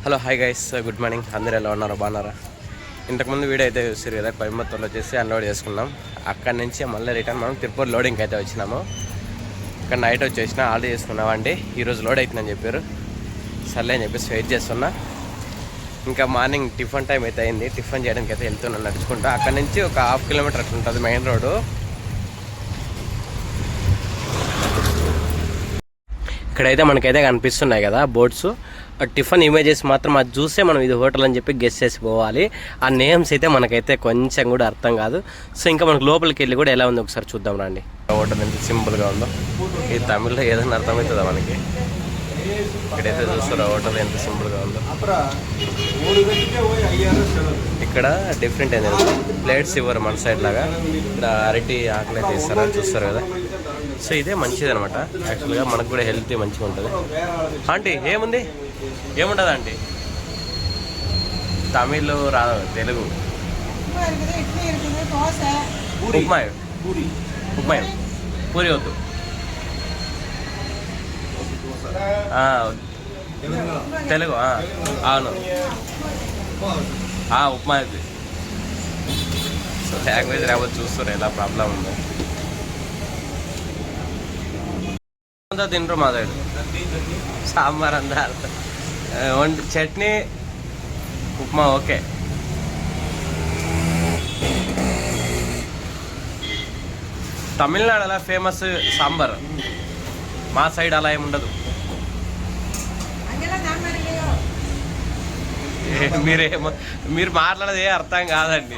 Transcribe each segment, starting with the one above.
Hello hi guys, good morning. అందరూ ఎలా ఉన్నారో బాగున్నారా? ఇంతకుముందు వీడియో అయితే చూసారు కదా, కోయంబత్తూర్లో వచ్చేసి అన్లోడ్ చేసుకున్నాం. అక్కడి నుంచి మళ్ళీ రిటర్న్ మనం తిరుపతి లోడింగ్కి అయితే వచ్చినాము. ఇక్కడ నైట్ వచ్చేసిన ఆర్డర్ చేసుకున్నామండి. ఈరోజు లోడ్ అవుతుందని చెప్పారు. సర్లే అని చెప్పేసి వెయిట్ చేస్తున్నా. ఇంకా మార్నింగ్ టిఫిన్ టైం అయితే అయింది. టిఫిన్ చేయడానికి అయితే వెళ్తున్నాను నడుచుకుంటా. అక్కడి నుంచి ఒక 1/2 కిలోమీటర్ అట్లా ఉంటుంది మెయిన్ రోడ్డు. ఇక్కడైతే మనకైతే కనిపిస్తున్నాయి కదా బోర్డ్స్. టిఫిన్ ఇమేజెస్ మాత్రం అది చూస్తే మనం ఇది హోటల్ అని చెప్పి గెస్ చేసి పోవాలి. ఆ నేమ్స్ అయితే మనకైతే కొంచెం కూడా అర్థం కాదు. సో ఇంకా మనకు లోపలికి వెళ్ళి కూడా ఎలా ఉందో ఒకసారి చూద్దాం రండి. హోటల్ ఎంత సింపుల్గా ఉందో. ఈ తమిళ్లో ఏదైనా అర్థమవుతుందా మనకి? ఇక్కడైతే చూస్తారో హోటల్ ఎంత సింపుల్గా ఉందో. ఇక్కడ డిఫరెంట్ ఏంటంటే ప్లేట్స్ ఇవ్వరు మన సైడ్ లాగా. ఇక్కడ అరటి ఆకలి అయితే ఇస్తారా చూస్తారు కదా. సో ఇదే మంచిది అనమాట. యాక్చువల్గా మనకు కూడా హెల్తీ మంచిగా ఉంటుంది. ఆంటీ ఏముంది, ఏముంటుంది ఆంటీ? తమిళ్ రాదు, తెలుగు. ఉప్మాయ ఉప్మాయ పూరి వద్దు. తెలుగు అవును, ఉప్మా. సో లాంగ్వేజ్ రావచ్చు. చూస్తారు ఎలా ప్రాబ్లం ఉందో. అంతా తింటారు మా సైడ్. సాంబార్ అంతా చట్నీ ఉప్మా ఓకే. తమిళనాడు అలా ఫేమస్ సాంబార్. మా సైడ్ అలా ఏముండదు. మీరు మాట్లాడేది అర్థం కాదండి.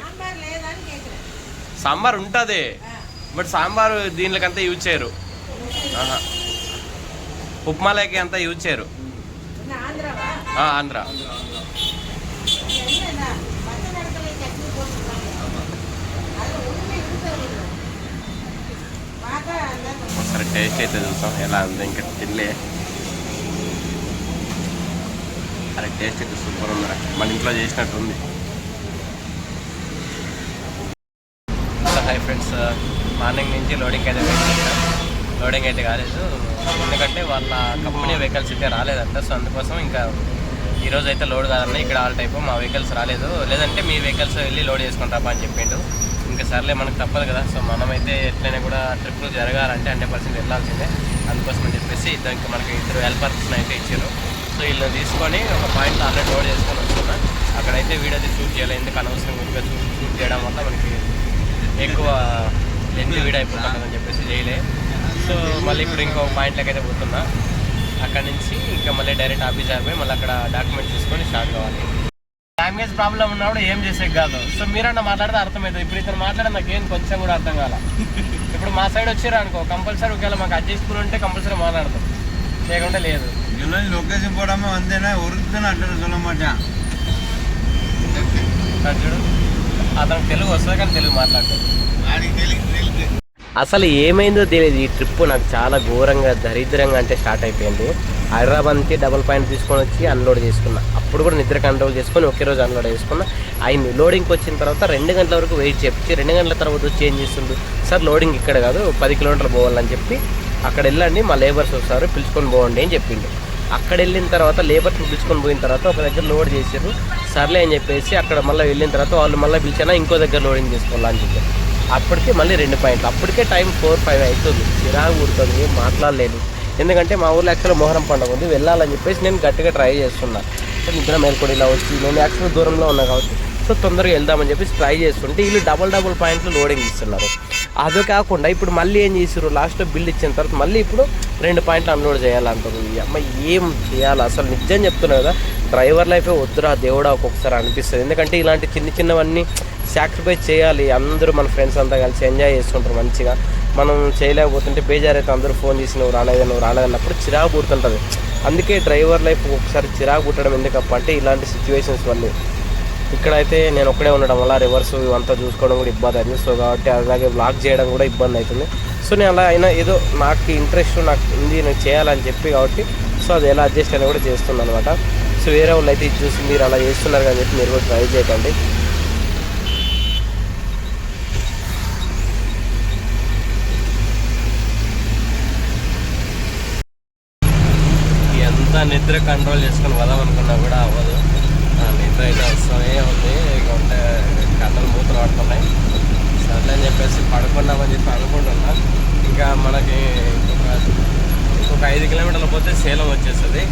సాంబార్ ఉంటుంది, బట్ సాంబారు దీనికంతా యూజ్ చేయరు. ఉప్మాలకి అంతా యూజ్ చేయరు. ఆంధ్ర. ఒకసారి టేస్ట్ అయితే చూసాం ఎలా ఉంది. ఇంకా తినలే. అరే టేస్ట్ అయితే సూపర్ ఉందిరా, మన ఇంట్లో చేసినట్టు ఉంది. హాయ్ ఫ్రెండ్స్, మార్నింగ్ నుంచి లోడింగ్ అయితే వెయిట్ చేశాను. లోడింగ్ అయితే కాలేదు, ఎందుకంటే వాళ్ళ కంపెనీ వెహికల్స్ అయితే రాలేదంట. సో అందుకోసం ఇంకా ఈరోజు అయితే లోడ్ కాదన్న. ఇక్కడ ఆల్ టైపు మా వెహికల్స్ రాలేదు, లేదంటే మీ వెహికల్స్ వెళ్ళి లోడ్ చేసుకుంటాపా అని చెప్పిండు. ఇంకా సర్లే మనకు తప్పదు కదా. సో మనమైతే ఎట్లయినా కూడా ట్రిప్లు జరగాలంటే 100% వెళ్ళాల్సిందే. అందుకోసం అని చెప్పేసి ఇంకా మనకి 2 హెల్పర్స్ని అయితే ఇచ్చారు. సో వీళ్ళు తీసుకొని ఒక పాయింట్లో ఆల్రెడీ లోడ్ చేసుకొని వస్తున్నా. అక్కడైతే వీడియో అయితే షూట్ చేయాలి, ఎందుకు అనవసరం గురిగా షూట్ చేయడం వల్ల మనకి ఎక్కువ లెంత్ వీడియో అయిపోతుందని చెప్పేసి చేయలే. సో మళ్ళీ ఇప్పుడు ఇంకో పాయింట్లోకి అయితే పోతున్నా. అక్కడ నుంచి ఇంకా మళ్ళీ డైరెక్ట్ ఆఫీస్ అయిపోయి మళ్ళీ అక్కడ డాక్యుమెంట్ తీసుకొని స్టార్ట్ కావాలి. లాంగ్వేజ్ ప్రాబ్లం ఉన్నప్పుడు ఏం చేసే కాదు. సో మీరన్నా మాట్లాడితే అర్థమవుతుంది. ఇప్పుడు ఇతను మాట్లాడే నాకేం కొంచెం కూడా అర్థం కాల. ఇప్పుడు మా సైడ్ వచ్చారు అనుకో, కంపల్సరీ ఒకవేళ మాకు అడ్జస్ట్ ఉంటే కంపల్సరీ మాట్లాడతాం, లేకుంటే లేదు. లొకేషన్ పోవడమే అంతేనా? ఉరుకుతున్నా అంటారు చూడమాట. చూడు, అతనికి తెలుగు వస్తుంది కానీ తెలుగు మాట్లాడతాడు. అసలు ఏమైందో తెలియదు. ఈ ట్రిప్ నాకు చాలా ఘోరంగా దరిద్రంగా అంటే స్టార్ట్ అయిపోయింది. హైదరాబాద్ నుంచి డబుల్ పాయింట్ తీసుకొని వచ్చి అన్లోడ్ చేసుకున్నా. అప్పుడు కూడా నిద్ర కంట్రోల్ చేసుకొని ఒకే రోజు అన్లోడ్ చేసుకున్నా. అయింది. లోడింగ్కి వచ్చిన తర్వాత 2 గంటల వరకు వెయిట్ చెప్పి 2 గంటల తర్వాత చేంజ్ చేస్తుండు. సార్ లోడింగ్ ఇక్కడ కాదు, 10 కిలోమీటర్లు పోవాలని చెప్పి అక్కడ వెళ్ళండి, మా లేబర్స్ వస్తారు పిలుచుకొని పోవండి అని చెప్పిండు. అక్కడ వెళ్ళిన తర్వాత లేబర్స్ పిలుచుకొని పోయిన తర్వాత ఒక దగ్గర లోడ్ చేసారు. సర్లే అని చెప్పేసి అక్కడ మళ్ళీ వెళ్ళిన తర్వాత వాళ్ళు మళ్ళీ పిలిచినా ఇంకో దగ్గర లోడింగ్ చేసుకోవాలని చెప్పారు. అప్పటికే మళ్ళీ 2 పాయింట్లు. అప్పటికే టైం 4-5 అవుతుంది. చిరాకు పుడుతుంది, ఏం మాట్లాడలేదు. ఎందుకంటే మా ఊళ్ళో యాక్చువల్గా మొహరం పండుగ ఉంది, వెళ్ళాలని చెప్పేసి నేను గట్టిగా ట్రై చేస్తున్నా. నిద్ర మేల్కొని ఇలా వచ్చి నేను యాక్చువల్గా దూరంలో ఉన్నా కాబట్టి సో తొందరగా వెళ్దామని చెప్పేసి ట్రై చేస్తుంటే వీళ్ళు డబుల్ పాయింట్లు లోడింగ్ ఇస్తున్నారు. అదే కాకుండా ఇప్పుడు మళ్ళీ ఏం చేసారు, లాస్ట్లో బిల్ ఇచ్చిన తర్వాత మళ్ళీ ఇప్పుడు 2 పాయింట్లు అన్లోడ్ చేయాలంటారు. అమ్మ ఏం చేయాలి అసలు? నిజం చెప్తున్నా కదా, డ్రైవర్ లైఫే వద్దురా దేవుడా ఒక్కొక్కసారి అనిపిస్తుంది. ఎందుకంటే ఇలాంటి చిన్నవన్నీ సాక్రిఫైస్ చేయాలి. అందరూ మన ఫ్రెండ్స్ అంతా కలిసి ఎంజాయ్ చేస్తుంటారు మంచిగా. మనం చేయలేకపోతుంటే బేజారైతే అందరూ ఫోన్ చేసి నువ్వు రాలేదన్నప్పుడు చిరాకు పుడుతుంటుంది. అందుకే డ్రైవర్ లైఫ్ ఒకసారి చిరాకు పుట్టడం ఎందుకప్ప అంటే ఇలాంటి సిచ్యువేషన్స్ వల్ల. ఇక్కడైతే నేను ఒక్కడే ఉండడం వల్ల రివర్స్ ఇవంతా చూసుకోవడం కూడా ఇబ్బంది అవుతుంది. సో కాబట్టి అలాగే వ్లాగ్ చేయడం కూడా ఇబ్బంది అవుతుంది. సో నేను అలా అయినా ఏదో నాకు ఇంట్రెస్ట్ నాకు ఉంది, నేను చేయాలని చెప్పి కాబట్టి సో అది ఎలా అడ్జస్ట్ అయినా కూడా చేస్తున్నాను అనమాట. సో వేరే వాళ్ళు అయితే ఇది చూసి మీరు అలా చేస్తున్నారు కానీ చెప్పి మీరు కూడా ట్రై చేయకండి. నిద్ర కంట్రోల్ చేసుకొని వదాం అనుకున్నా కూడా అవ్వదు. నిద్ర అయితే వస్తూనే ఉంది. ఇక ఉంటే కళ్ళలు మూతలు పడుతున్నాయి. సర్లే అని చెప్పేసి పడుకున్నామని చెప్పి అనుకుంటున్నా. ఇంకా మనకి ఇంకొక 5 కిలోమీటర్లు పోతే సేలం వచ్చేస్తుంది.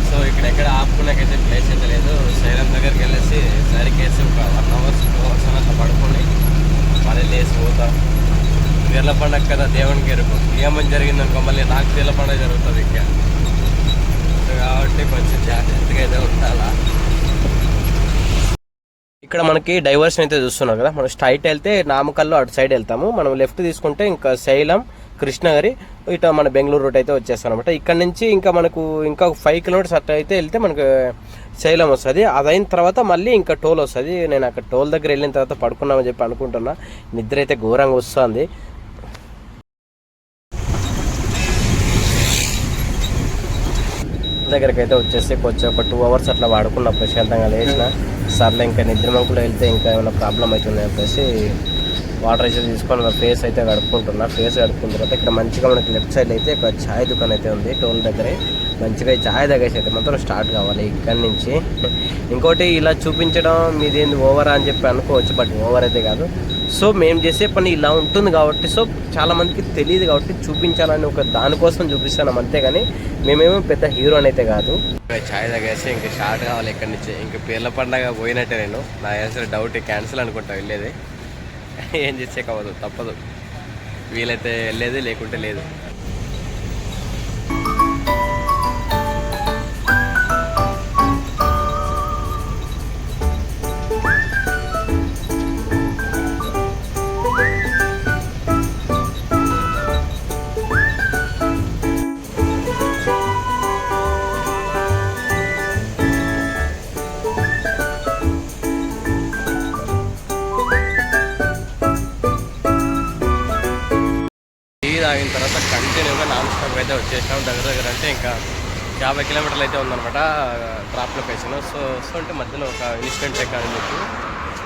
సో ఇక్కడెక్కడ ఆపుకునేకైతే ప్లేస్ అయితే లేదు. సేలం దగ్గరికి వెళ్ళేసి సరికేసి ఒక 1 అవర్ 2 అవర్స్ అట్లా పడుకొని మళ్ళీ లేచి పోతాం. పీర్ల పండుగ కదా, దేవునికి ఎరుపు. ఏమని జరిగిందనుకో మళ్ళీ నాకు పీర్ల పండుగ జరుగుతుంది ఇంకా. కాబట్టి కొంచెం జాగ్రత్తగా అయితే ఉండాలా. ఇక్కడ మనకి డైవర్షన్ అయితే చూస్తున్నాం కదా. మనం స్ట్రైట్ వెళ్తే నామకల్లో అటు సైడ్ వెళ్తాము. మనం లెఫ్ట్ తీసుకుంటే ఇంకా సేలం, కృష్ణగిరి, ఇటు మన బెంగళూరు రూట్ అయితే వచ్చేస్తాం అనమాట. ఇక్కడ నుంచి ఇంకా మనకు ఇంకా 5 కిలోమీటర్స్ అట్లా అయితే వెళ్తే మనకు సేలం వస్తుంది. అదైన తర్వాత మళ్ళీ ఇంకా టోల్ వస్తుంది. నేను అక్కడ టోల్ దగ్గర వెళ్ళిన తర్వాత పడుకున్నామని చెప్పి అనుకుంటున్నా. నిద్ర అయితే ఘోరంగా వస్తుంది. దగ్గరికి అయితే వచ్చేసి కొంచెం ఒక 2 అవర్స్ అట్లా వాడుకున్నా. ప్రశాంతంగా లేచిన సర్లే ఇంకా నిద్రమంకులో వెళ్తే ఇంకా ఏమైనా ప్రాబ్లం అవుతుంది చెప్పేసి వాటర్ అయితే తీసుకొని ఫేస్ అయితే కడుక్కుంటున్నా. ఫేస్ కడుక్కున్న తర్వాత ఇక్కడ మంచిగా మనకి లెఫ్ట్ సైడ్ అయితే ఒక ఛాయ్ దుకాణం అయితే ఉంది. టోల్ దగ్గరే మంచిగా ఛాయ్ తాగేసి అయితే మాత్రం స్టార్ట్ కావాలి ఇక్కడి నుంచి. ఇంకోటి ఇలా చూపించడం మీదేంది ఓవరా అని చెప్పి అనుకోవచ్చు, బట్ ఓవర్ అయితే కాదు. సో మేము చేసే పని ఇలా ఉంటుంది కాబట్టి, సో చాలామందికి తెలియదు కాబట్టి చూపించాలని ఒక దానికోసం చూపిస్తున్నాం అంతేగాని మేమేమో పెద్ద హీరోని అయితే కాదు. ఛాయ్ తాగేసి ఇంకా స్టార్ట్ కావాలి ఇక్కడి నుంచి. ఇంకా పీర్ల పండగ పోయినట్టే. నేను నా అసలు డౌట్ క్యాన్సిల్ అనుకుంటా వెళ్ళేది. ఏం చేసే కావదు, తప్పదు. వీలైతే వెళ్ళేది, లేకుంటే లేదు. తాగిన తర్వాత కంటిన్యూగా నాన్ స్టాప్ అయితే వచ్చేసాం. దగ్గర అంటే ఇంకా 50 కిలోమీటర్లు అయితే ఉందన్నమాట డ్రాప్ లొకేషన్. సో అంటే మధ్యలో ఒక ఇన్సిడెంట్ ఎక్కాలని చెప్పి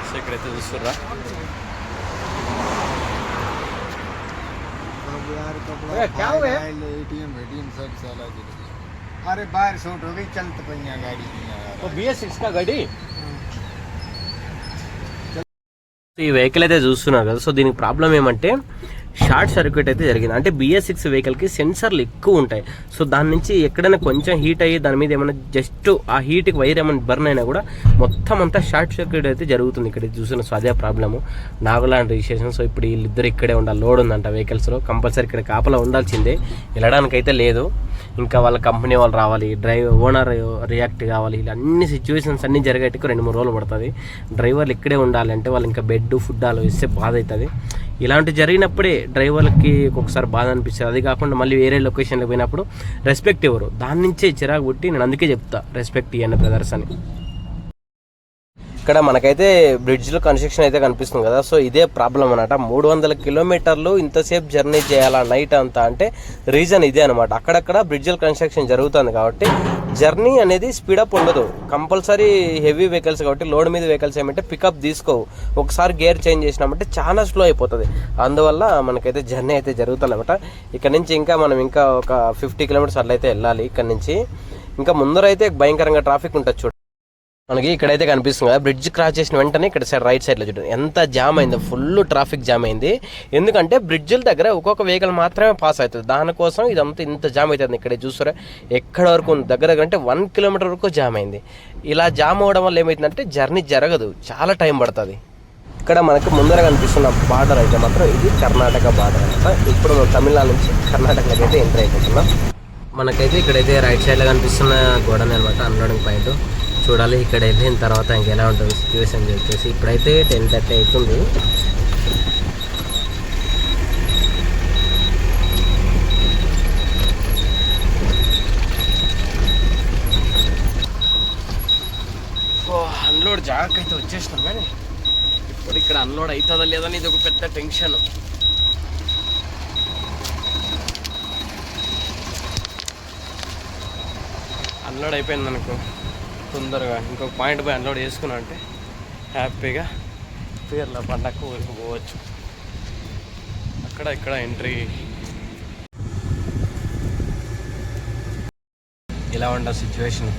సో ఇక్కడైతే చూస్తుర్రా. अरे बाहर शूट हो गई, चलते पहिया गाड़ी BS6 का गाड़ी. ఈ వెహికల్ అయితే చూస్తున్నారు కదా. సో దీనికి ప్రాబ్లం ఏమంటే షార్ట్ సర్క్యూట్ అయితే జరిగింది. అంటే BS6 వెహికల్కి సెన్సర్లు ఎక్కువ ఉంటాయి. సో దాని నుంచి ఎక్కడైనా కొంచెం హీట్ అయ్యి దాని మీద ఏమైనా జస్ట్ ఆ హీట్కి వైర్ ఏమైనా బర్న్ అయినా కూడా మొత్తం అంతా షార్ట్ సర్క్యూట్ అయితే జరుగుతుంది. ఇక్కడ చూసిన. సో అదే ప్రాబ్లము. నాగులాంటి రిజిస్ట్రేషన్. సో ఇప్పుడు వీళ్ళిద్దరు ఇక్కడే ఉండాలి. లోడ్ ఉందంట వెహికల్స్లో. కంపల్సరీ ఇక్కడ కాపలా ఉండాల్సిందే. వెళ్ళడానికైతే లేదు. ఇంకా వాళ్ళ కంపెనీ వాళ్ళు రావాలి, ఓనర్ రియాక్ట్ కావాలి. ఇలా అన్ని సిచ్యువేషన్స్ అన్నీ జరిగేట్టుకు 2-3 రోజులు పడుతుంది. డ్రైవర్లు ఇక్కడే ఉండాలంటే వాళ్ళు ఇంకా బెడ్ ఫుడ్ అలా ఇస్తే బాధ అవుతుంది. ఇలాంటివి జరిగినప్పుడే డ్రైవర్లకి ఒక్కొక్కసారి బాధ అనిపిస్తుంది. అది కాకుండా మళ్ళీ వేరే లొకేషన్కి పోయినప్పుడు రెస్పెక్ట్ ఇవ్వరు. దాని నుంచే చిరాకు పుట్టి నేను అందుకే చెప్తా, రెస్పెక్ట్ ఇవ్వండి బ్రదర్స్ అని. ఇక్కడ మనకైతే బ్రిడ్జ్లో కన్స్ట్రక్షన్ అయితే కనిపిస్తుంది కదా. సో ఇదే ప్రాబ్లం అనమాట. 300 కిలోమీటర్లు ఇంతసేపు జర్నీ చేయాలా నైట్ అంతా అంటే రీజన్ ఇదే అనమాట. అక్కడక్కడ బ్రిడ్జ్ల కన్స్ట్రక్షన్ జరుగుతుంది కాబట్టి జర్నీ అనేది స్పీడప్ ఉండదు. కంపల్సరీ హెవీ వెహికల్స్ కాబట్టి లోడ్ మీద వెహికల్స్ ఏమంటే పికప్ తీసుకోవు. ఒకసారి గేర్ చేంజ్ చేసినామంటే చాలా స్లో అయిపోతుంది. అందువల్ల మనకైతే జర్నీ అయితే జరుగుతుంది అనమాట. ఇక్కడ నుంచి ఇంకా మనం ఇంకా ఒక 50 కిలోమీటర్స్ అట్లా అయితే వెళ్ళాలి. ఇక్కడ నుంచి ఇంకా ముందరైతే భయంకరంగా ట్రాఫిక్ ఉంటుంది. చూడండి మనకి ఇక్కడైతే కనిపిస్తుంది కదా. బ్రిడ్జ్ క్రాస్ చేసిన వెంటనే ఇక్కడ సైడ్ రైట్ సైడ్లో చూడండి ఎంత జామ్ అయిందో. ఫుల్ ట్రాఫిక్ జామ్ అయింది. ఎందుకంటే బ్రిడ్జ్ల దగ్గర ఒక్కొక్క వెహికల్ మాత్రమే పాస్ అవుతుంది. దానికోసం ఇదంతా ఇంత జామ్ అవుతుంది. ఇక్కడ చూసారా ఎక్కడ వరకు దగ్గర అంటే 1 కిలోమీటర్ వరకు జామ్ అయింది. ఇలా జామ్ అవ్వడం వల్ల ఏమవుతుందంటే జర్నీ జరగదు, చాలా టైం పడుతుంది. ఇక్కడ మనకి ముందర కనిపిస్తున్న బార్డర్ అయితే మాత్రం ఇది కర్ణాటక బార్డర్ అనమాట. ఇప్పుడు మనం తమిళనాడు నుంచి కర్ణాటకలోకి అయితే ఎంటర్ అయిపోతున్నాం. మనకైతే ఇక్కడైతే రైట్ సైడ్లో కనిపిస్తున్న గోడనే అనమాట అన్లోడింగ్ పాయింట్. చూడాలి ఇక్కడ వెళ్ళిన తర్వాత ఇంకెలా ఉంటుంది సిచ్యువేషన్ చెప్పేసి. ఇప్పుడైతే 10:30 అవుతుంది. అన్లోడ్ జాగ్రత్త అయితే వచ్చేసినాం కానీ ఇప్పుడు ఇక్కడ అన్లోడ్ అవుతుందా లేదని ఇది ఒక పెద్ద టెన్షన్. అన్లోడ్ అయిపోయింది అనుకో తొందరగా ఇంకొక పాయింట్ పోయి అన్లోడ్ చేసుకున్నా అంటే హ్యాపీగా పీర్ల పండగకు ఊరికి పోవచ్చు. అక్కడ ఇక్కడ ఎంట్రీ. ఇలా ఉండదు సిచ్యువేషన్.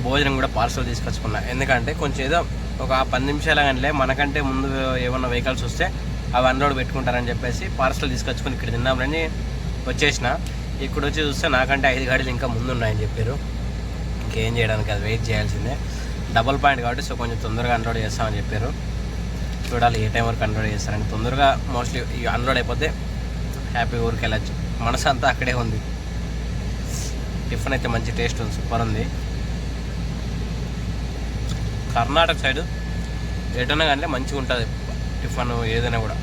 భోజనం కూడా పార్సల్ తీసుకొచ్చుకున్నా, ఎందుకంటే కొంచెం ఏదో ఒక 10 నిమిషాలు కానీ మనకంటే ముందు ఏమన్నా వెహికల్స్ వస్తే అవి అన్లోడ్ పెట్టుకుంటారని చెప్పేసి పార్సల్ తీసుకొచ్చుకొని ఇక్కడ తిన్నామని వచ్చేసిన. ఇక్కడ వచ్చి చూస్తే నాకంటే 5 గాడీలు ఇంకా ముందు ఉన్నాయని చెప్పారు. ఇంకేం చేయడానికి అది వెయిట్ చేయాల్సిందే. డబుల్ పాయింట్ కాబట్టి సో కొంచెం తొందరగా అన్లోడ్ చేస్తామని చెప్పారు. చూడాలి ఏ టైం వరకు అన్లోడ్ చేస్తారని. తొందరగా మోస్ట్లీ అన్లోడ్ అయిపోతే హ్యాపీగా ఊరికి వెళ్ళచ్చు. మనసు అంతా అక్కడే ఉంది. టిఫిన్ అయితే మంచి టేస్ట్ ఉంది, సూపర్ ఉంది. కర్ణాటక సైడ్ ఎటన్నా కానీ మంచిగా ఉంటుంది టిఫిన్ ఏదైనా కూడా.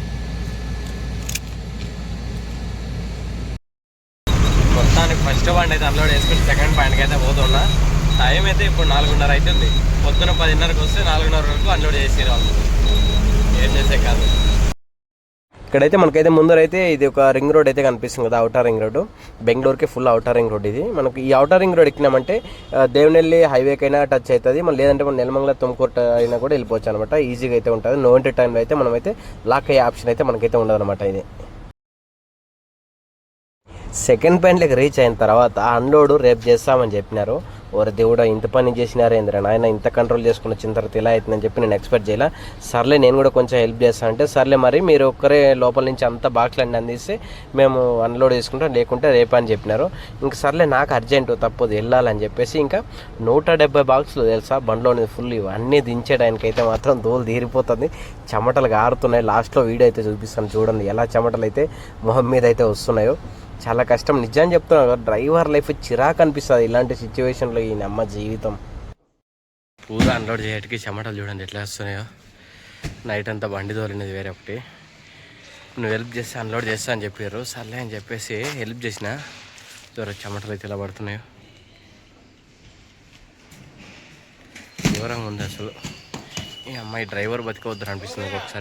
మొత్తానికి ఫస్ట్ పాయింట్ అయితే అన్లోడ్ చేసుకుని సెకండ్ పాయింట్కి అయితే పోతున్నా. టైం అయితే ఇప్పుడు 4:30 అవుతుంది. పొద్దున 10:30కి వస్తే 4:30 వరకు అన్లోడ్ చేసేది వాళ్ళు. ఏం చేసే కాదు. ఇక్కడైతే మనకైతే ముందరైతే ఇది ఒక రింగ్ రోడ్ అయితే కనిపిస్తుంది కదా, అవుటర్ రింగ్ రోడ్. బెంగళూరుకి ఫుల్ అవుటర్ రింగ్ రోడ్ ఇది. మనకి ఈ అవుటర్ రింగ్ రోడ్ ఎక్కినామంటే దేవనెల్లి హైవేకైనా టచ్ అవుతుంది. మనం లేదంటే మనం నెలమంగళ తుమ్కూరు అయినా కూడా వెళ్ళిపోవచ్చు అనమాట. ఈజీగా అయితే ఉంటుంది. నో ఎంట్రీ టైంలో అయితే మనమైతే లాక్ అయ్యే ఆప్షన్ అయితే మనకైతే ఉండదు అనమాట. ఇది సెకండ్ పాయింట్లోకి రీచ్ అయిన తర్వాత అన్లోడ్ రేపు చేస్తామని చెప్పినారు. ఓరే దేవుడా, ఇంత పని చేసినారేంద్ర నాయన, ఇంత కంట్రోల్ చేసుకుని వచ్చిన తర్వాత ఇలా అవుతుందని చెప్పి నేను ఎక్స్పెక్ట్ చేయాల. సర్లే నేను కూడా కొంచెం హెల్ప్ చేస్తాను అంటే, సర్లే మరి మీరు ఒక్కరే లోపల నుంచి అంత బాక్స్లు అన్నీ అందిస్తే మేము అన్లోడ్ చేసుకుంటాం, లేకుంటే రేపు అని చెప్పినారు. ఇంక సర్లే నాకు అర్జెంటు తప్పదు వెళ్ళాలని చెప్పేసి ఇంకా 170 బాక్సులు తెలుసా బండ్లోని ఫుల్. ఇవన్నీ దించేయడానికి అయితే మాత్రం దోలు తీరిపోతుంది, చెమటలు గారుతున్నాయి. లాస్ట్లో వీడియో అయితే చూపిస్తాను చూడండి ఎలా చెమటలు అయితే మొహం మీద అయితే వస్తున్నాయో. చాలా కష్టం నిజాన్ని చెప్తున్నాను. డ్రైవర్ లైఫ్ చిరాకు అనిపిస్తుంది ఇలాంటి సిచ్యువేషన్లో. ఈ నమ్మ జీవితం పూరా అన్లోడ్ చేయడానికి చెమటలు చూడండి ఎట్లా వస్తున్నాయో. నైట్ అంతా బండి తోలినది వేరే ఒకటి. నువ్వు హెల్ప్ చేస్తే అన్లోడ్ చేస్తా అని చెప్పారు. సర్లే అని చెప్పేసి హెల్ప్ చేసిన. చూడ చెమటలు అయితే ఎలా పడుతున్నాయో, ఘోరంగా ఉంది అసలు. ఈ అమ్మాయి డ్రైవర్ బతికవద్దు అనిపిస్తుంది ఒకసారి.